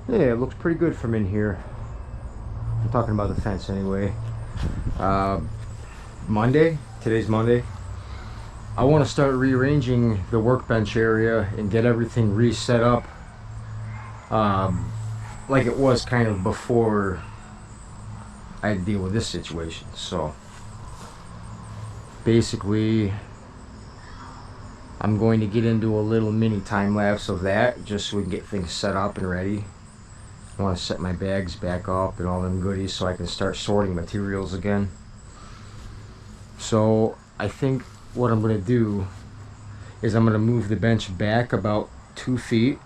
Yeah, it looks pretty good from in here. I'm talking about the fence anyway. Uh, Monday, today's Monday. I want to start rearranging the workbench area and get everything reset up like it was kind of before I had to deal with this situation. So basically, I'm going to get into a little mini time lapse of that just so we can get things set up and ready. I want to set my bags back up and all them goodies so I can start sorting materials again. So I think what I'm going to do is I'm going to move the bench back about 2 feet,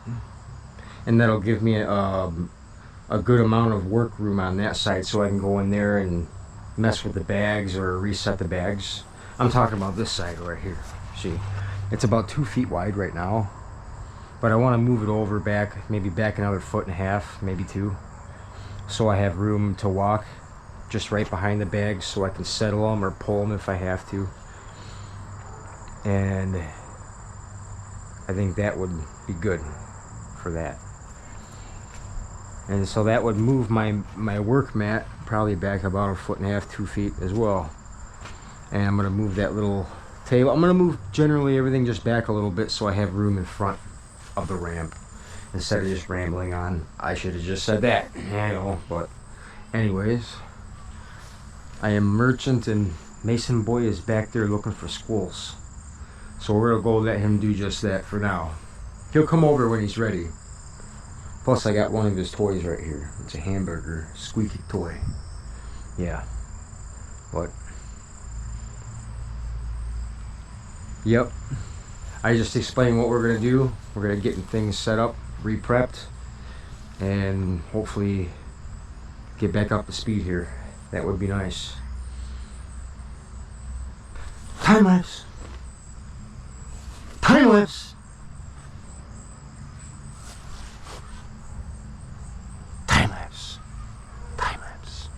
and that'll give me a good amount of work room on that side so I can go in there and mess with the bags or reset the bags. I'm talking about this side right here. See, it's about 2 feet wide right now, but I want to move it over back, maybe back another 1.5 feet, maybe 2, so I have room to walk just right behind the bags so I can settle them or pull them if I have to. And I think that would be good for that. And so that would move my work mat probably back about 1.5 feet, 2 feet as well. And I'm going to move that little table. I'm going to move generally everything just back a little bit so I have room in front of the ramp instead of just rambling on. I should have just said that, I know, but anyways, I am merchant and Mason Boy is back there looking for squirrels. So we're going to go let him do just that for now. He'll come over when he's ready. Plus I got one of his toys right here. It's a hamburger squeaky toy. Yeah. But yep. I just explained what we're going to do. We're going to get things set up, re-prepped, and hopefully get back up to speed here. That would be nice. Time lapse. Time lapse. Time lapse. Time lapse.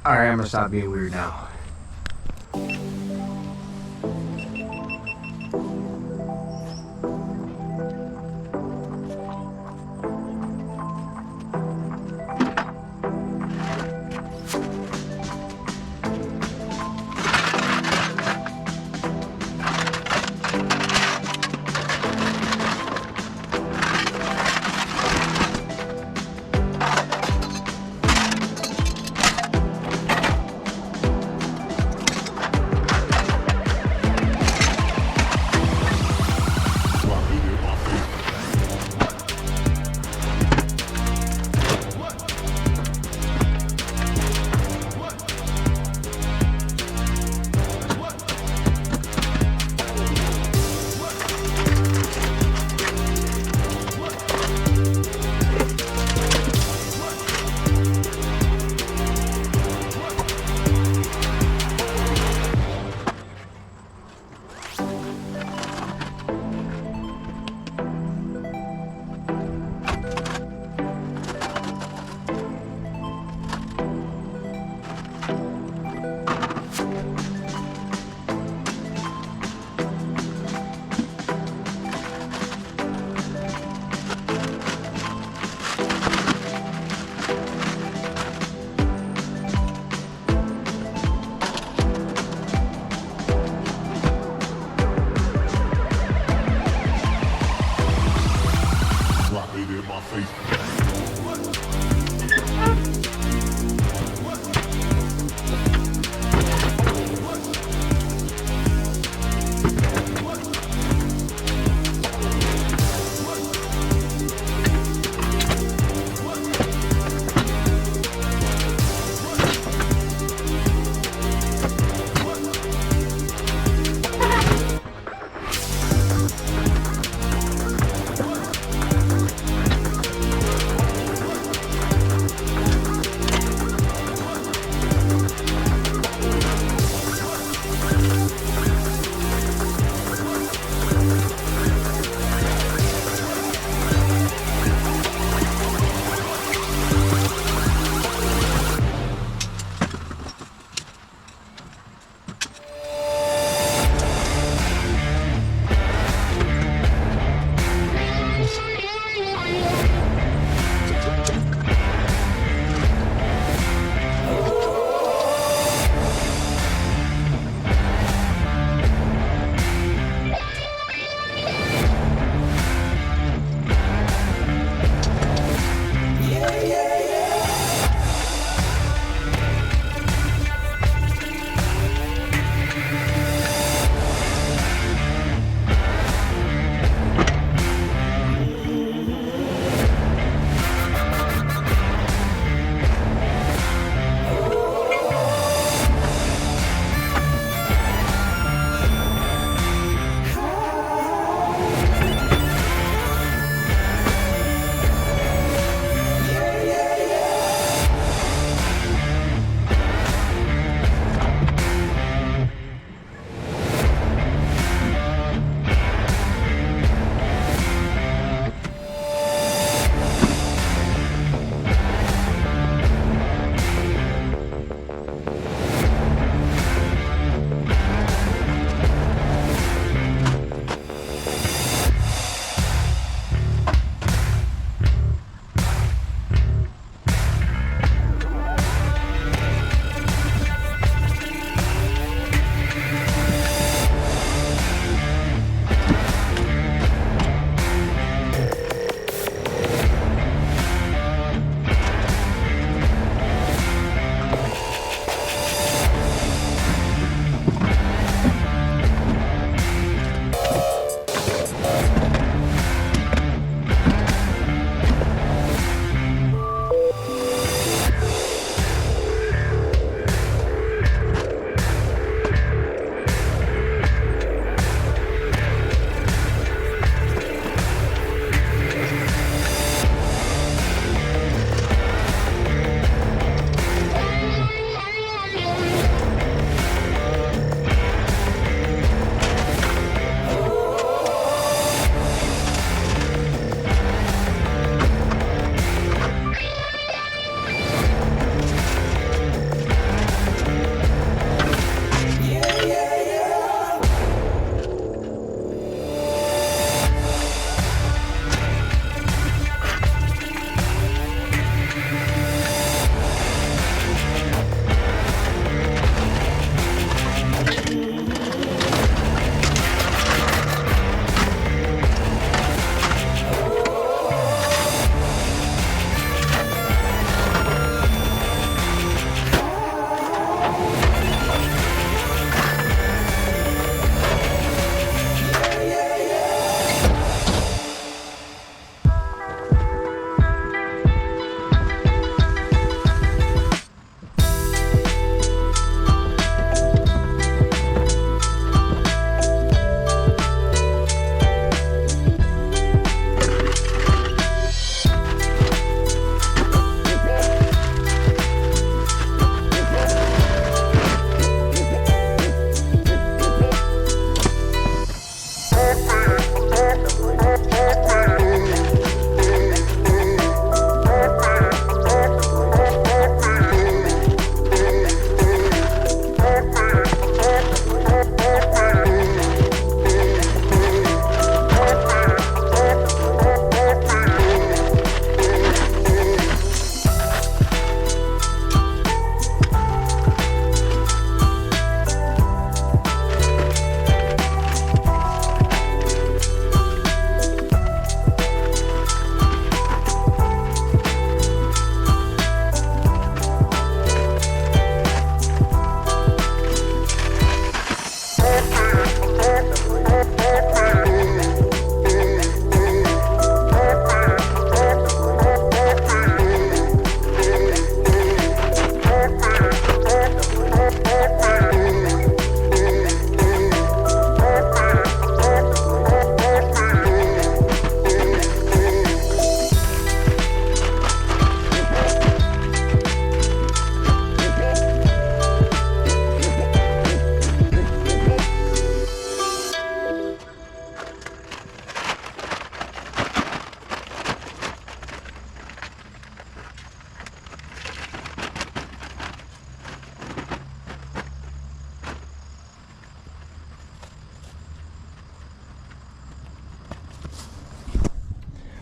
Alright, I'm gonna stop being weird now.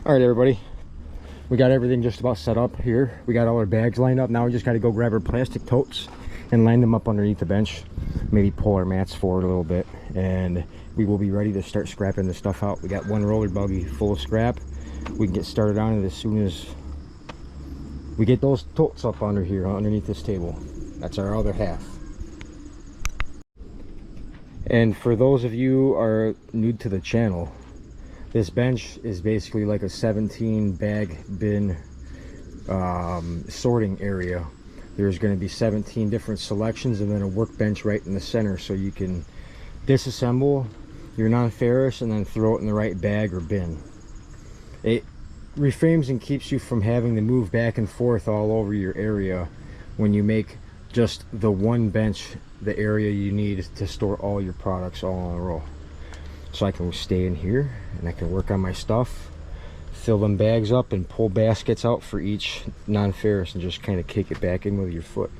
All right, everybody, we got everything just about set up here. We got all our bags lined up. Now we just got to go grab our plastic totes and line them up underneath the bench, maybe pull our mats forward a little bit, and we will be ready to start scrapping the stuff out. We got one roller buggy full of scrap. We can get started on it as soon as we get those totes up under here, underneath this table. That's our other half. And for those of you who are new to the channel, this bench is basically like a 17 bag bin sorting area. There's going to be 17 different selections and then a workbench right in the center, so you can disassemble your non-ferrous and then throw it in the right bag or bin. It reframes and keeps you from having to move back and forth all over your area when you make just the one bench the area you need to store all your products all in a row. So I can stay in here and I can work on my stuff, fill them bags up, and pull baskets out for each non-ferrous and just kind of kick it back in with your foot.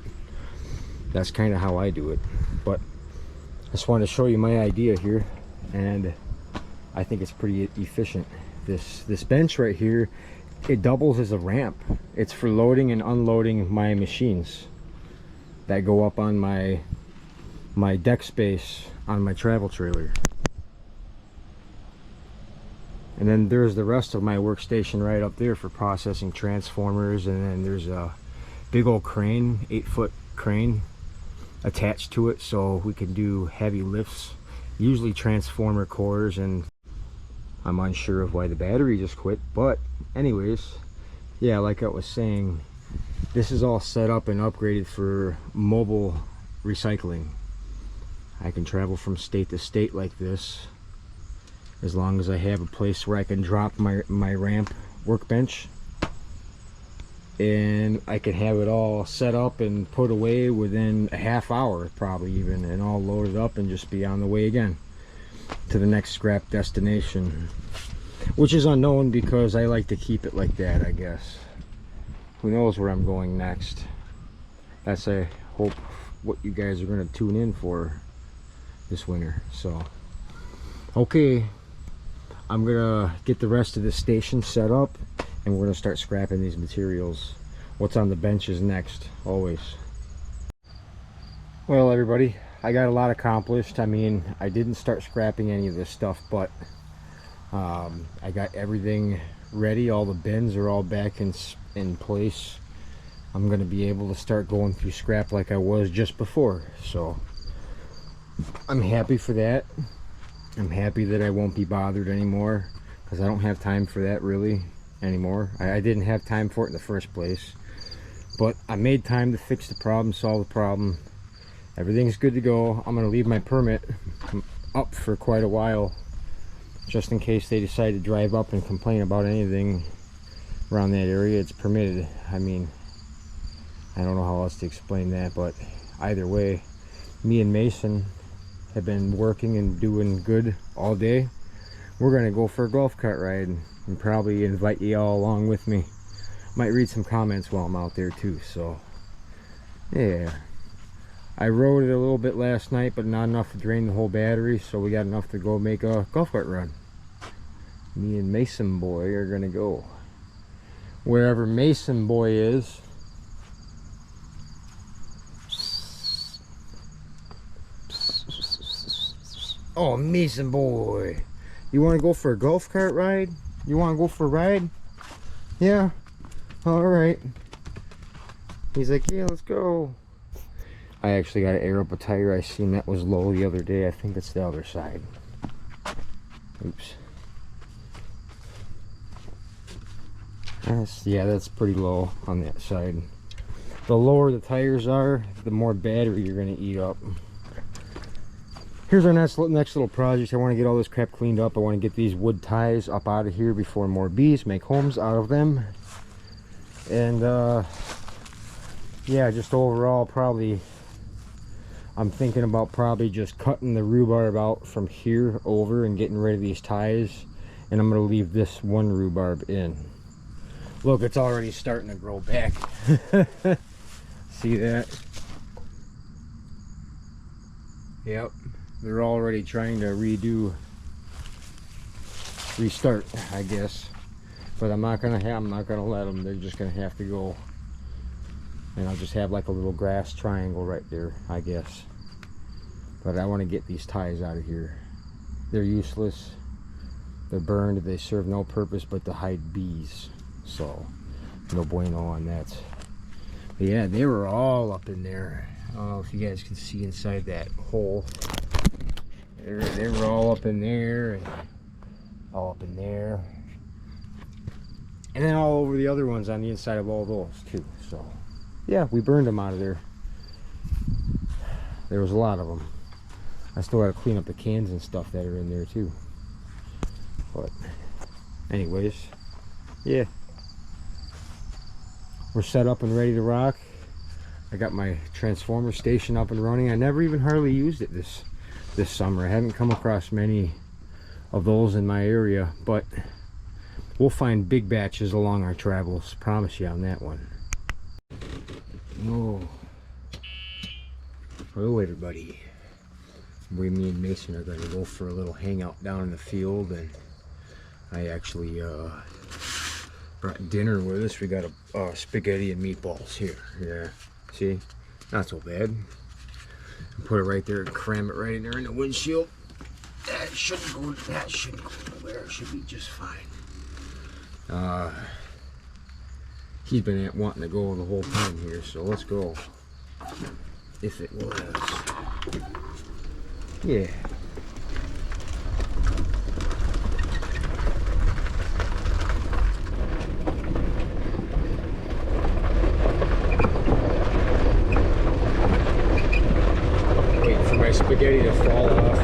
That's kind of how I do it. But I just wanted to show you my idea here, and I think it's pretty efficient. This bench right here, it doubles as a ramp. It's for loading and unloading my machines that go up on my deck space on my travel trailer. And then there's the rest of my workstation right up there for processing transformers, and then there's a big old crane, 8-foot crane attached to it, so we can do heavy lifts, usually transformer cores. And I'm unsure of why the battery just quit, but anyways, yeah, like I was saying, this is all set up and upgraded for mobile recycling. I can travel from state to state like this, as long as I have a place where I can drop my ramp workbench, and I can have it all set up and put away within a half hour probably even, and all loaded up and just be on the way again to the next scrap destination, which is unknown because I like to keep it like that, I guess. Who knows where I'm going next? That's, I hope, what you guys are going to tune in for this winter. So okay, I'm gonna get the rest of this station set up and we're gonna start scrapping these materials. What's on the bench is next, always. Well, everybody, I got a lot accomplished. I mean, I didn't start scrapping any of this stuff, but I got everything ready. All the bins are all back in place. I'm gonna be able to start going through scrap like I was just before, so I'm happy for that. I'm happy that I won't be bothered anymore, because I don't have time for that really anymore. I didn't have time for it in the first place, but I made time to fix the problem, solve the problem. Everything's good to go. I'm going to leave my permit up for quite a while, just in case they decide to drive up and complain about anything around that area. It's permitted. I mean, I don't know how else to explain that, but either way, me and Mason have been working and doing good all day. We're gonna go for a golf cart ride and probably invite you all along with me. Might read some comments while I'm out there too. So yeah, I rode it a little bit last night, but not enough to drain the whole battery, so we got enough to go make a golf cart run. Me and Mason boy are gonna go wherever Mason boy is. Oh, Mason boy, you want to go for a golf cart ride? You want to go for a ride? Yeah, all right. He's like, yeah, let's go. I actually got to air up a tire. I seen that was low the other day. I think it's the other side. Oops. Yeah, that's pretty low on that side. The lower the tires are, the more battery you're going to eat up. Here's our next little project. I want to get all this crap cleaned up. I want to get these wood ties up out of here before more bees make homes out of them. And yeah, just overall, probably I'm thinking about probably just cutting the rhubarb out from here over and getting rid of these ties, and I'm going to leave this one rhubarb in. Look, it's already starting to grow back. See that? Yep, they're already trying to restart, I guess. But I'm not gonna let them. They're just gonna have to go. And I'll just have like a little grass triangle right there, I guess. But I want to get these ties out of here. They're useless. They're burned. They serve no purpose but to hide bees. So, no bueno on that. But yeah, they were all up in there. I don't know if you guys can see inside that hole. They were all up in there and all up in there. And then all over the other ones on the inside of all those too. So, yeah, we burned them out of there. There was a lot of them. I still got to clean up the cans and stuff that are in there too. But anyways, yeah, we're set up and ready to rock. I got my transformer station up and running. I never even hardly used it this summer. I haven't come across many of those in my area, but we'll find big batches along our travels. Promise you on that one. Oh, hello everybody. Me and Mason are going to go for a little hangout down in the field, and I actually brought dinner with us. We got a spaghetti and meatballs here. Yeah, see, not so bad. Put it right there and cram it right in there in the windshield. That shouldn't go. That shouldn't go nowhere. It should be just fine. He's been wanting to go the whole time here, so let's go. If it was. Yeah. Wait for my spaghetti to fall off.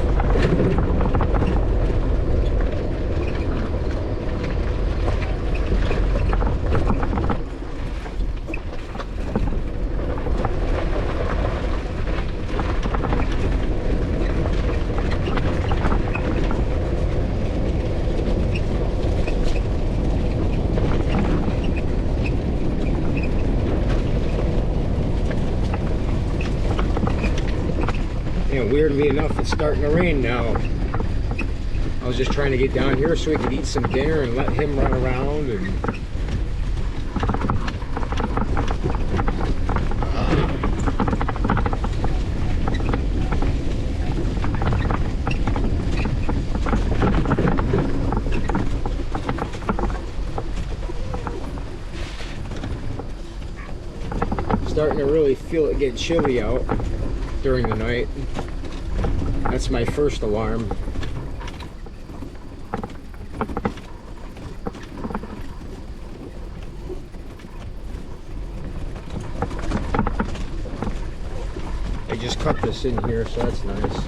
Weirdly enough, it's starting to rain now. I was just trying to get down here so we could eat some dinner and let him run around and starting to really feel it get chilly out during the night. That's my first alarm. I just cut this in here, so that's nice.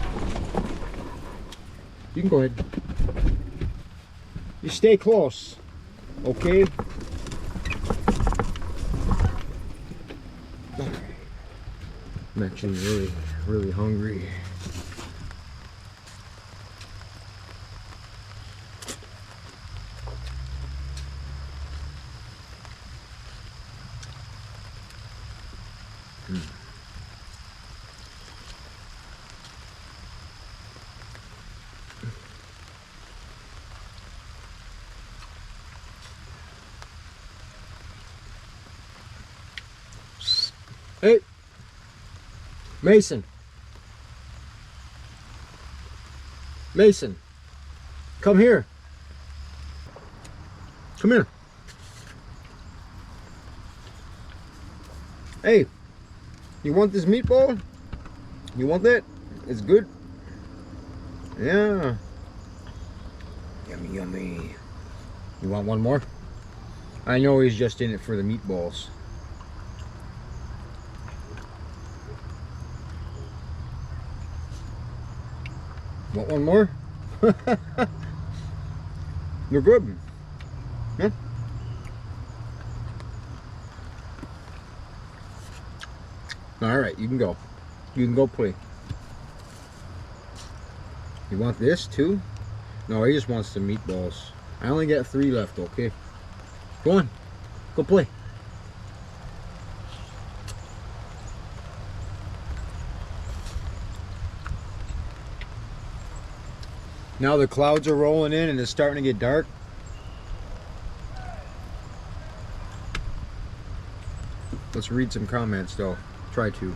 You can go ahead. You stay close, okay? I'm actually really hungry. Hey, Mason. Mason, come here. Come here. Hey, you want this meatball? You want that? It's good. Yeah. Yummy, yummy. You want one more? I know he's just in it for the meatballs. Want one more? You're good. Yeah. All right, you can go. You can go play. You want this too? No, he just wants some meatballs. I only got 3 left, okay? Go on. Go play. Now the clouds are rolling in and it's starting to get dark. Let's read some comments though. Try to.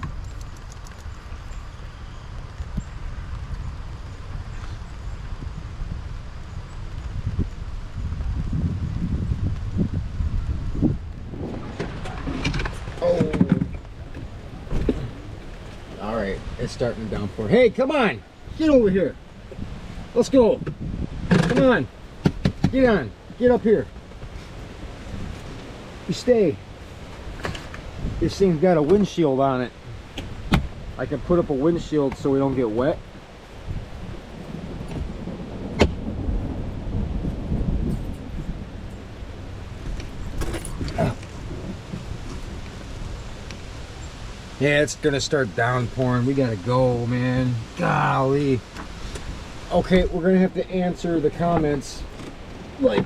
Oh. All right, it's starting to downpour. Hey, come on, get over here. Let's go. Come on, get up here. You stay. This thing's got a windshield on it. I can put up a windshield so we don't get wet. Yeah, it's gonna start downpouring. We gotta go, man. Golly. Okay, we're gonna have to answer the comments like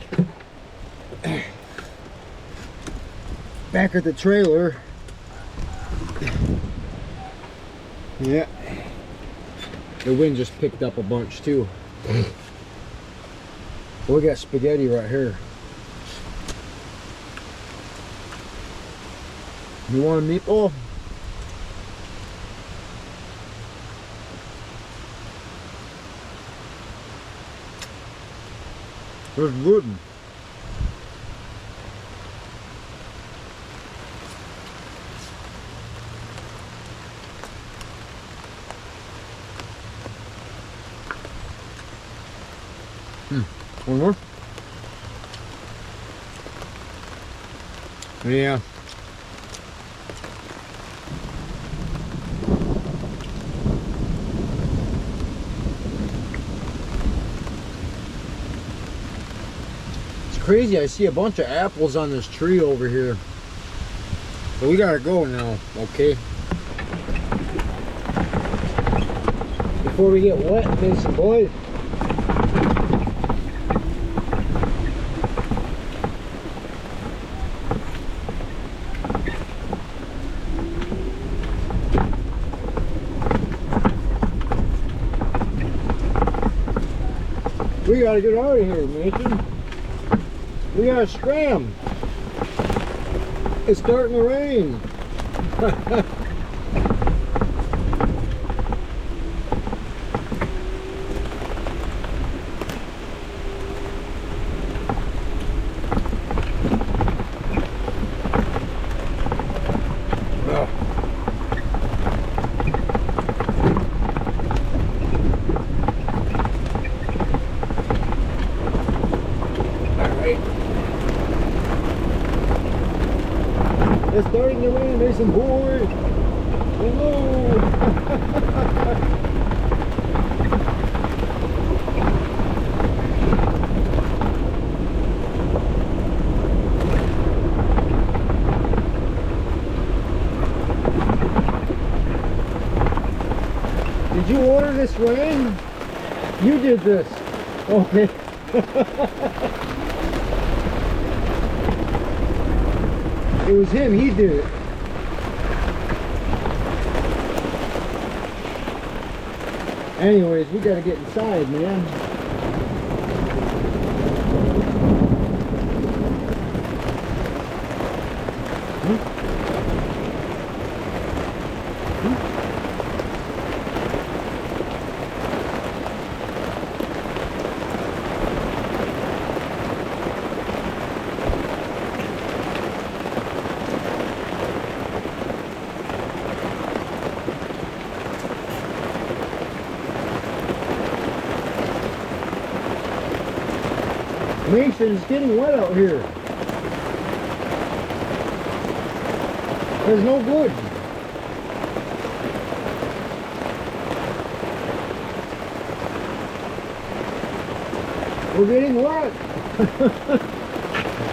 back at the trailer. Yeah, the wind just picked up a bunch too. We got spaghetti right here. You want a meatball? There's wood. One more? Yeah. It's crazy, I see a bunch of apples on this tree over here. But we gotta go now, okay? Before we get wet, Mason boys. We gotta get out of here, Mason. We gotta scram. It's starting to rain. It's starting to rain, Mason boy. Hello. Did you order this rain? You did this. Okay. It was him, he did it. Anyways, we gotta get inside, man. Mason, it's getting wet out here. There's no good. We're getting wet.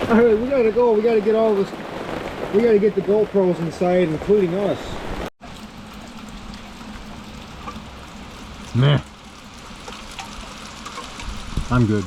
All right, we gotta go. We gotta get all this. We gotta get the GoPros inside, including us. Meh. I'm good.